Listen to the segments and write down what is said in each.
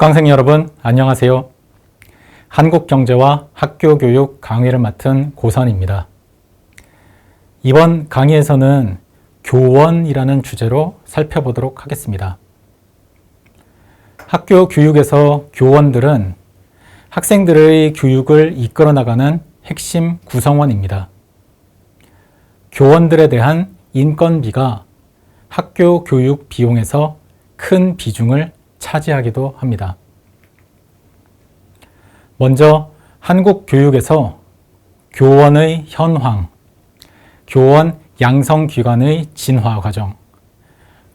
수강생 여러분, 안녕하세요. 한국경제와 학교교육 강의를 맡은 고선입니다. 이번 강의에서는 교원이라는 주제로 살펴보도록 하겠습니다. 학교 교육에서 교원들은 학생들의 교육을 이끌어 나가는 핵심 구성원입니다. 교원들에 대한 인건비가 학교 교육 비용에서 큰 비중을 차지하기도 합니다. 먼저 한국 교육에서 교원의 현황, 교원 양성기관의 진화 과정,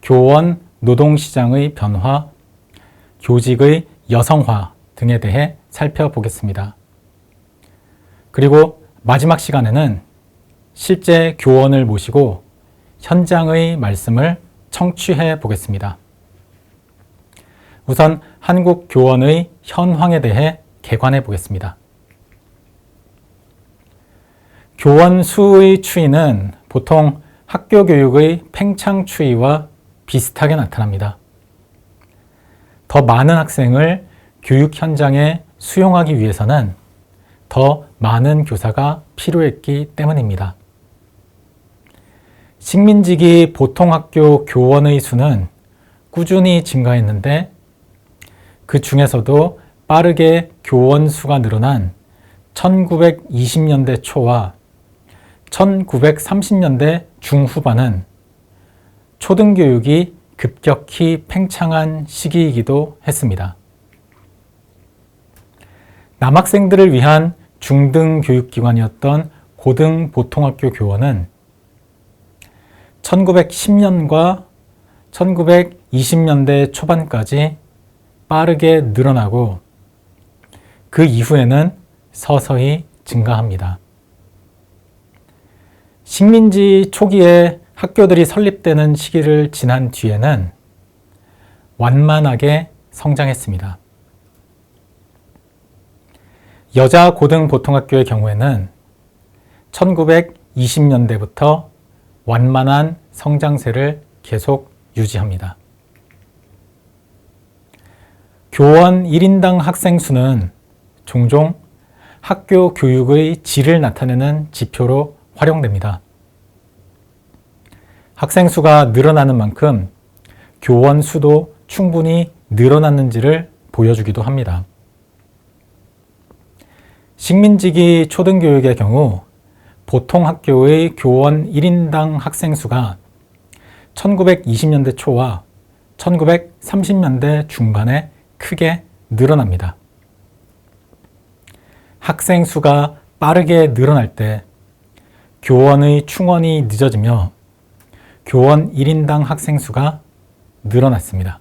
교원 노동시장의 변화, 교직의 여성화 등에 대해 살펴보겠습니다. 그리고 마지막 시간에는 실제 교원을 모시고 현장의 말씀을 청취해 보겠습니다. 우선 한국 교원의 현황에 대해 개관해 보겠습니다. 교원 수의 추이는 보통 학교 교육의 팽창 추이와 비슷하게 나타납니다. 더 많은 학생을 교육 현장에 수용하기 위해서는 더 많은 교사가 필요했기 때문입니다. 식민지기 보통학교 교원의 수는 꾸준히 증가했는데 그 중에서도 빠르게 교원 수가 늘어난 1920년대 초와 1930년대 중후반은 초등교육이 급격히 팽창한 시기이기도 했습니다. 남학생들을 위한 중등교육기관이었던 고등보통학교 교원은 1910년과 1920년대 초반까지 빠르게 늘어나고 그 이후에는 서서히 증가합니다. 식민지 초기에 학교들이 설립되는 시기를 지난 뒤에는 완만하게 성장했습니다. 여자 고등보통학교의 경우에는 1920년대부터 완만한 성장세를 계속 유지합니다. 교원 1인당 학생 수는 종종 학교 교육의 질을 나타내는 지표로 활용됩니다. 학생 수가 늘어나는 만큼 교원 수도 충분히 늘어났는지를 보여주기도 합니다. 식민지기 초등교육의 경우 보통 학교의 교원 1인당 학생 수가 1920년대 초와 1930년대 중반에 크게 늘어납니다. 학생 수가 빠르게 늘어날 때 교원의 충원이 늦어지며 교원 1인당 학생 수가 늘어났습니다.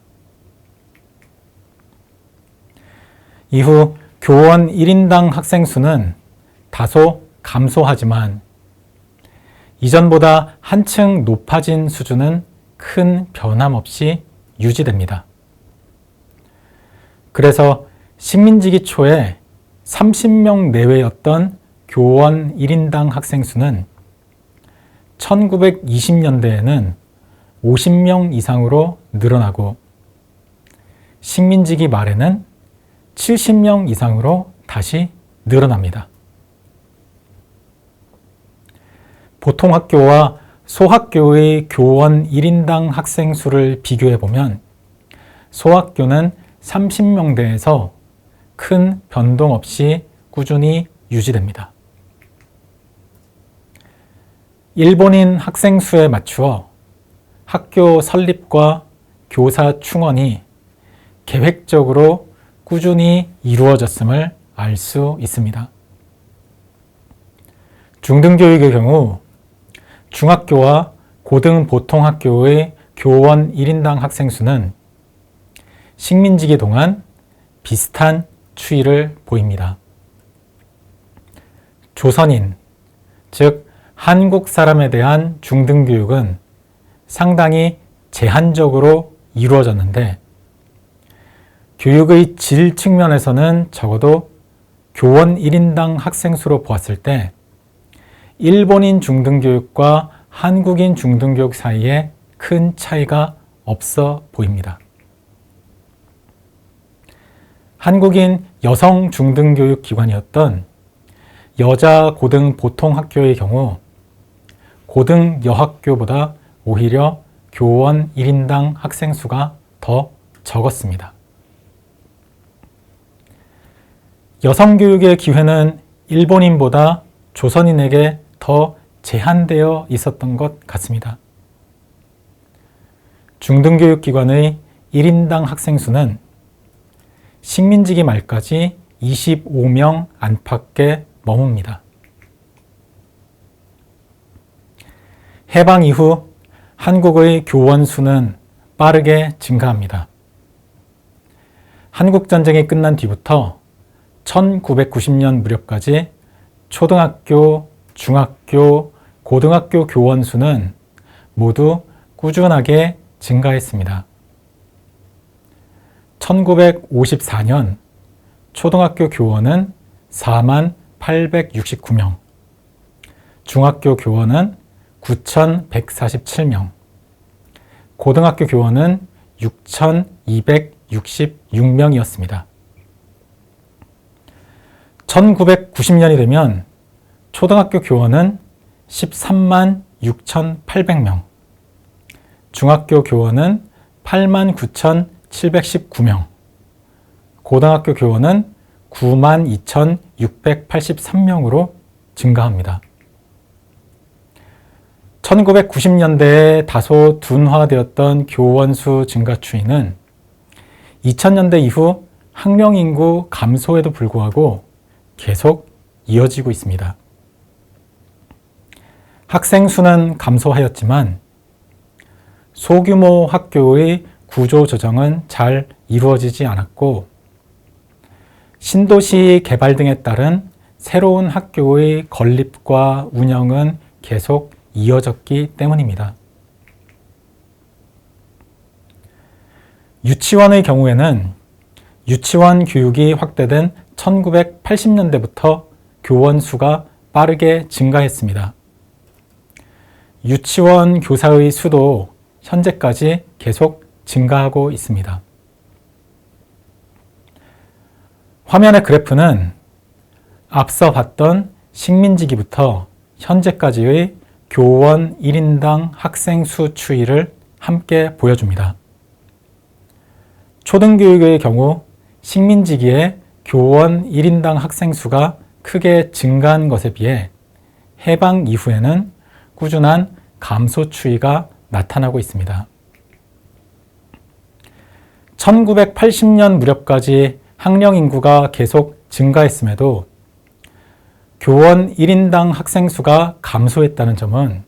이후 교원 1인당 학생 수는 다소 감소하지만 이전보다 한층 높아진 수준은 큰 변함없이 유지됩니다. 그래서 식민지기 초에 30명 내외였던 교원 1인당 학생 수는 1920년대에는 50명 이상으로 늘어나고 식민지기 말에는 70명 이상으로 다시 늘어납니다. 보통학교와 소학교의 교원 1인당 학생 수를 비교해 보면 소학교는 30명대에서 큰 변동 없이 꾸준히 유지됩니다. 일본인 학생 수에 맞추어 학교 설립과 교사 충원이 계획적으로 꾸준히 이루어졌음을 알 수 있습니다. 중등교육의 경우 중학교와 고등보통학교의 교원 1인당 학생 수는 식민지기 동안 비슷한 추이를 보입니다. 조선인, 즉 한국 사람에 대한 중등교육은 상당히 제한적으로 이루어졌는데 교육의 질 측면에서는 적어도 교원 1인당 학생 수로 보았을 때 일본인 중등교육과 한국인 중등교육 사이에 큰 차이가 없어 보입니다. 한국인 여성 중등교육기관이었던 여자 고등 보통학교의 경우 고등 여학교보다 오히려 교원 1인당 학생 수가 더 적었습니다. 여성교육의 기회는 일본인보다 조선인에게 더 제한되어 있었던 것 같습니다. 중등교육기관의 1인당 학생 수는 식민지기 말까지 25명 안팎에 머뭅니다. 해방 이후 한국의 교원 수는 빠르게 증가합니다. 한국전쟁이 끝난 뒤부터 1990년 무렵까지 초등학교, 중학교, 고등학교 교원 수는 모두 꾸준하게 증가했습니다. 1954년 초등학교 교원은 4869명, 중학교 교원은 9147명, 고등학교 교원은 6266명이었습니다. 1990년이 되면 초등학교 교원은 13만 6,800명, 중학교 교원은 8만 9,719명, 고등학교 교원은 9만 2,683명으로 증가합니다. 1990년대에 다소 둔화되었던 교원 수 증가 추이는 2000년대 이후 학령 인구 감소에도 불구하고 계속 이어지고 있습니다. 학생 수는 감소하였지만 소규모 학교의 구조 조정은 잘 이루어지지 않았고 신도시 개발 등에 따른 새로운 학교의 건립과 운영은 계속 이어졌기 때문입니다. 유치원의 경우에는 유치원 교육이 확대된 1980년대부터 교원 수가 빠르게 증가했습니다. 유치원 교사의 수도 현재까지 계속 증가하고 있습니다. 화면의 그래프는 앞서 봤던 식민지기부터 현재까지의 교원 1인당 학생 수 추이를 함께 보여줍니다. 초등교육의 경우 식민지기에 교원 1인당 학생 수가 크게 증가한 것에 비해 해방 이후에는 꾸준한 감소 추이가 나타나고 있습니다. 1980년 무렵까지 학령 인구가 계속 증가했음에도 교원 1인당 학생 수가 감소했다는 점은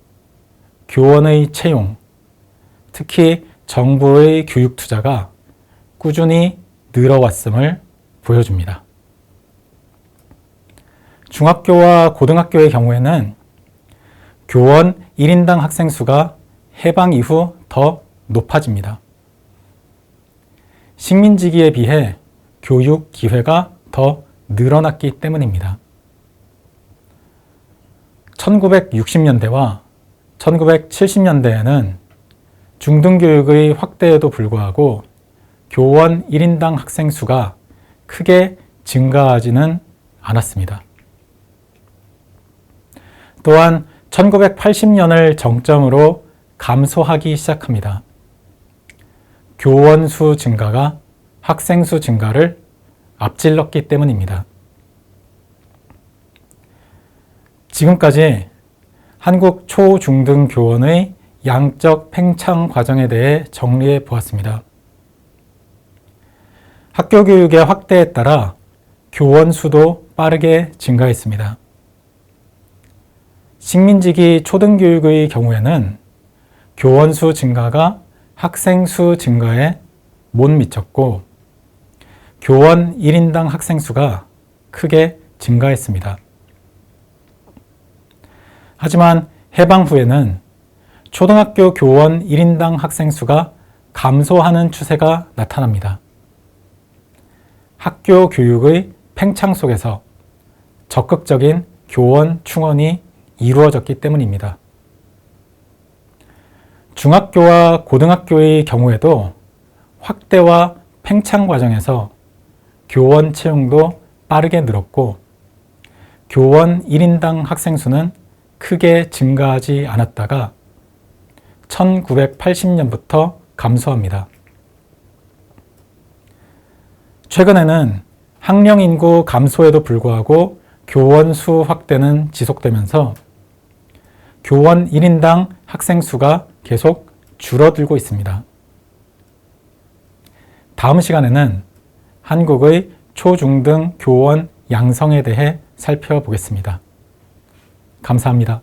교원의 채용, 특히 정부의 교육 투자가 꾸준히 늘어왔음을 보여줍니다. 중학교와 고등학교의 경우에는 교원 1인당 학생 수가 해방 이후 더 높아집니다. 식민지기에 비해 교육 기회가 더 늘어났기 때문입니다. 1960년대와 1970년대에는 중등교육의 확대에도 불구하고 교원 1인당 학생 수가 크게 증가하지는 않았습니다. 또한 1980년을 정점으로 감소하기 시작합니다. 교원 수 증가가 학생 수 증가를 앞질렀기 때문입니다. 지금까지 한국 초, 중등 교원의 양적 팽창 과정에 대해 정리해 보았습니다. 학교 교육의 확대에 따라 교원 수도 빠르게 증가했습니다. 식민지기 초등교육의 경우에는 교원 수 증가가 학생 수 증가에 못 미쳤고 교원 1인당 학생 수가 크게 증가했습니다. 하지만 해방 후에는 초등학교 교원 1인당 학생 수가 감소하는 추세가 나타납니다. 학교 교육의 팽창 속에서 적극적인 교원 충원이 이루어졌기 때문입니다. 중학교와 고등학교의 경우에도 확대와 팽창 과정에서 교원 채용도 빠르게 늘었고 교원 1인당 학생 수는 크게 증가하지 않았다가 1980년부터 감소합니다. 최근에는 학령 인구 감소에도 불구하고 교원 수 확대는 지속되면서 교원 1인당 학생 수가 계속 줄어들고 있습니다. 다음 시간에는 한국의 초중등 교원 양성에 대해 살펴보겠습니다. 감사합니다.